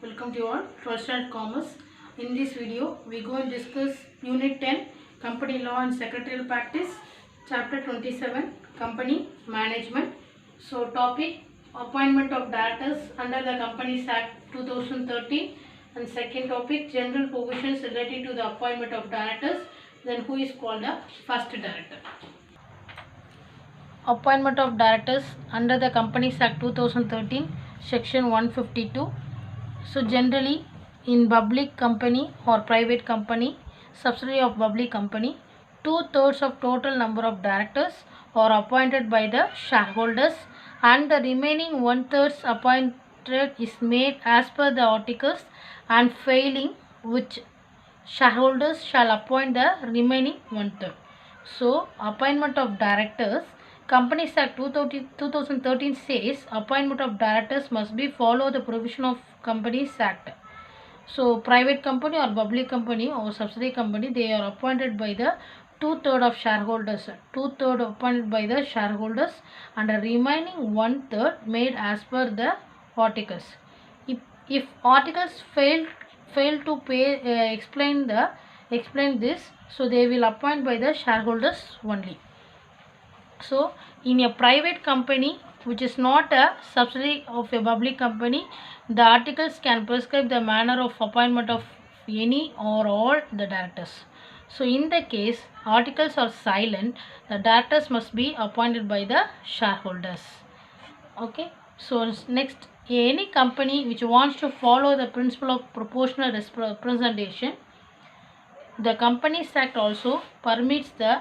Welcome to you all, 12th Standard Commerce. In this video, we go and discuss Unit 10, Company Law and Secretarial Practice, Chapter 27, Company Management. So, topic Appointment of Directors under the Companies Act 2013, and second topic General Provisions relating to the appointment of directors. Then, who is called the first director? Appointment of directors under the Companies Act 2013, Section 152. So generally in public company or private company, subsidiary of public company, 2/3 of total number of directors are appointed by the shareholders and the remaining 1/3 appointed is made as per the articles, and failing which shareholders shall appoint the remaining 1/3. So appointment of directors, Companies Act 2013 says appointment of directors must be follow the provision of Companies Act. So private company or public company or subsidiary company, they are appointed by the 2/3 of shareholders, 2/3 appointed by the shareholders and the remaining 1/3 made as per the articles. If articles fail to explain this, so they will appoint by the shareholders only. So in a private company which is not a subsidiary of a public company, the articles can prescribe the manner of appointment of any or all the directors. So in the case articles are silent, the directors must be appointed by the shareholders. Okay. So next, any company which wants to follow the principle of proportional representation, the Companies Act also permits the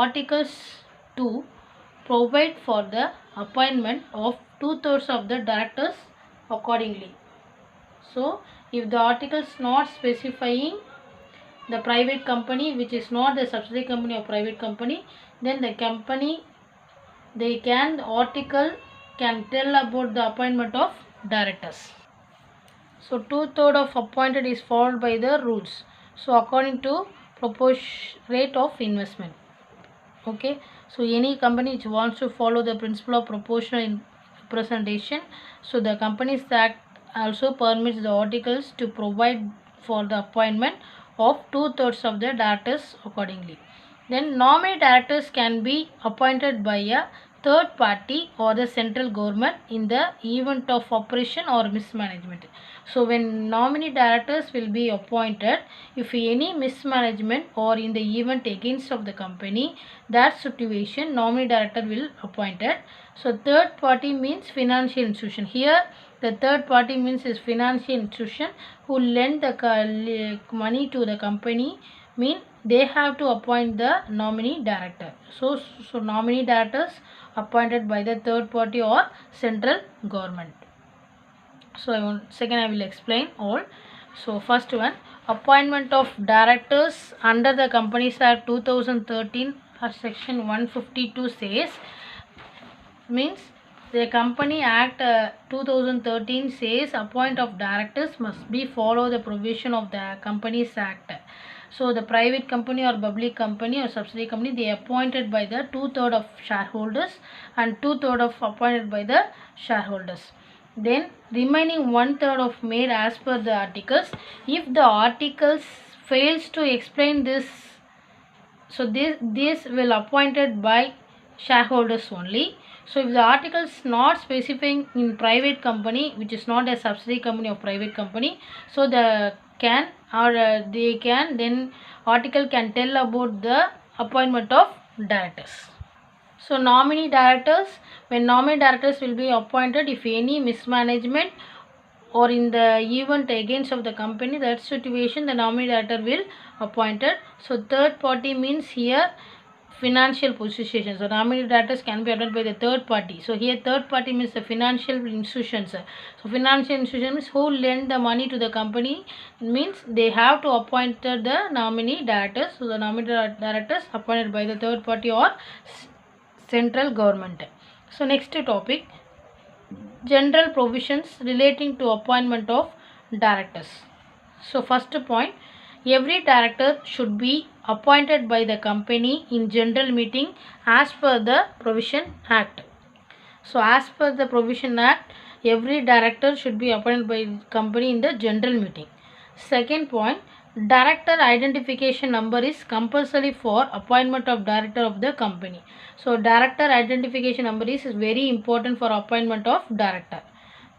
articles to provide for the appointment of 2/3 of the directors accordingly. So if the articles not specifying the private company which is not the subsidiary company or private company, then the article can tell about the appointment of directors. So 2/3 of appointed is followed by the rules. So according to proportion rate of investment. Okay. So any company which wants to follow the principle of proportional representation, so the Companies Act also permits the articles to provide for the appointment of 2/3 of the directors accordingly. Then nominee directors can be appointed by a third party or the central government in the event of operation or mismanagement. So when nominee directors will be appointed, if any mismanagement or in the event against of the company, that situation nominee director will appointed. So third party means financial institution. Here the third party means is financial institution who lend the money to the company, mean they have to appoint the nominee director. So nominee directors appointed by the third party or central government. So I will explain all. So first one, appointment of directors under the Companies Act 2013 section 152 says, means the Company Act 2013 says appointment of directors must be follow the provision of the Companies Act. So the private company or public company or subsidiary company, they appointed by the 2/3 of shareholders and 2/3 of appointed by the shareholders. Then remaining 1/3 of made as per the articles. If the articles fails to explain this, so this will appointed by shareholders only. So if the articles not specifying in private company which is not a subsidiary company or private company, so they can then article can tell about the appointment of directors. So nominee directors, when nominee directors will be appointed if any mismanagement or in the event against of the company, that situation the nominee director will appointed. So third party means here financial positions. So nominee directors can be appointed by the third party. So here third party means the financial institutions. So financial institutions who lend the money to the company, means they have to appoint the nominee directors. So the nominee directors appointed by the third party or central government. So next topic, general provisions relating to appointment of directors. So first point, every director should be appointed by the company in general meeting as per the Provision Act. So as per the Provision Act, every director should be appointed by the company in the general meeting. Second point, director identification number is compulsory for appointment of director of the company. So director identification number is very important for appointment of director.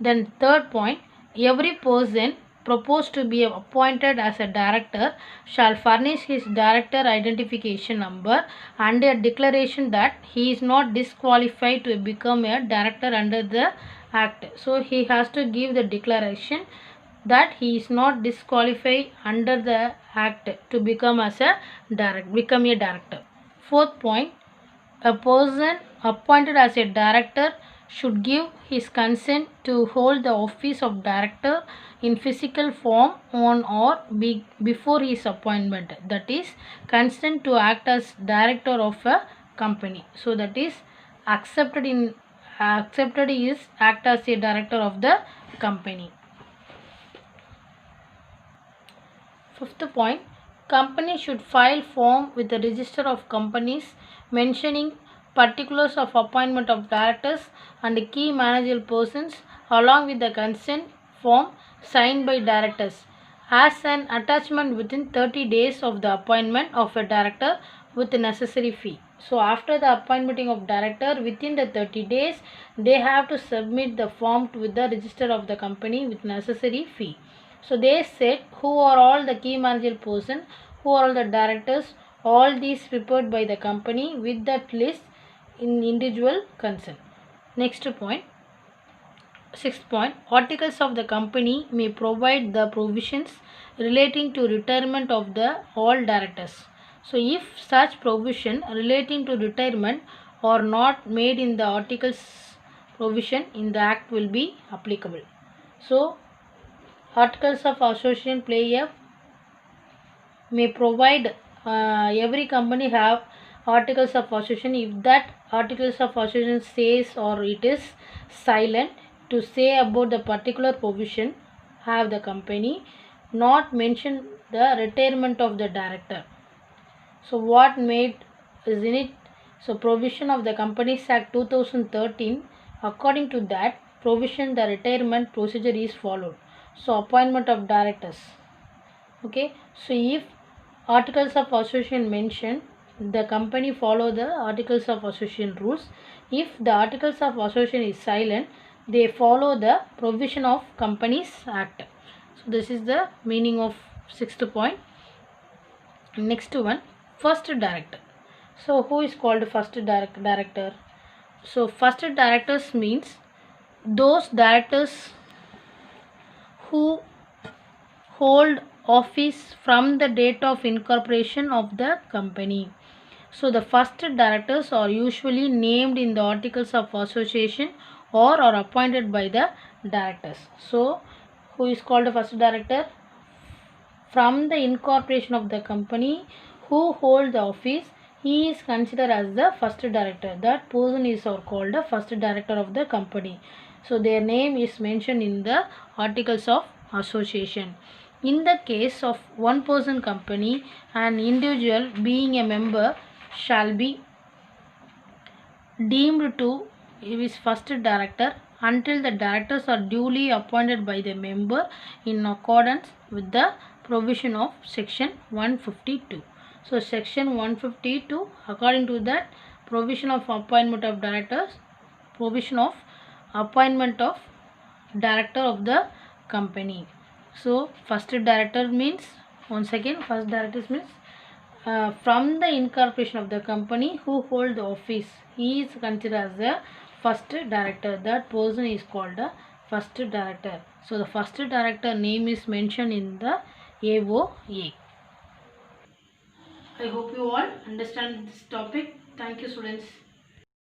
Then third point, every person proposed to be appointed as a director shall furnish his director identification number and a declaration that he is not disqualified to become a director under the act. So he has to give the declaration that he is not disqualified under the act to become a director. Fourth point, a person appointed as a director should give his consent to hold the office of director in physical form on or before his appointment. That is, consent to act as director of a company. So that is accepted is act as a director of the company. Fifth point, company should file form with the register of companies mentioning particulars of appointment of directors and key managerial persons along with the consent form signed by directors as an attachment within 30 days of the appointment of a director with the necessary fee. So after the appointment of director, within the 30 days, they have to submit the form with the register of the company with necessary fee. So they said who are all the key managerial person, who are all the directors, all these prepared by the company with that list in individual consent. Next point, sixth point, articles of the company may provide the provisions relating to retirement of the all directors. So if such provision relating to retirement are not made in the articles provision in the act will be applicable. So articles of association may provide every company have articles of association if that articles of association says or it is silent to say about the particular provision have the company not mention the retirement of the director. So what made is in it? So provision of the Companies Act 2013, according to that provision the retirement procedure is followed. So appointment of directors. Okay, so if articles of association mention, the company follow the articles of association rules. If the articles of association is silent, they follow the provision of Companies Act. So this is the meaning of sixth point. Next one, first director. So who is called first director? So first directors means those directors who hold office from the date of incorporation of the company. So the first directors are usually named in the articles of association or are appointed by the directors. So who is called the first director? From the incorporation of the company, who hold the office, he is considered as the first director. That person is called the first director of the company. So their name is mentioned in the articles of association. In the case of one person company, an individual being a member shall be deemed to his first director until the directors are duly appointed by the member in accordance with the provision of section 152. So section 152, according to that provision of appointment of directors, provision of appointment of director of the company. So first director means, once again, first director means from the incorporation of the company who hold the office, he is considered as the first director. That person is called the first director. So the first director name is mentioned in the AOA. I hope you all understand this topic. Thank you, students.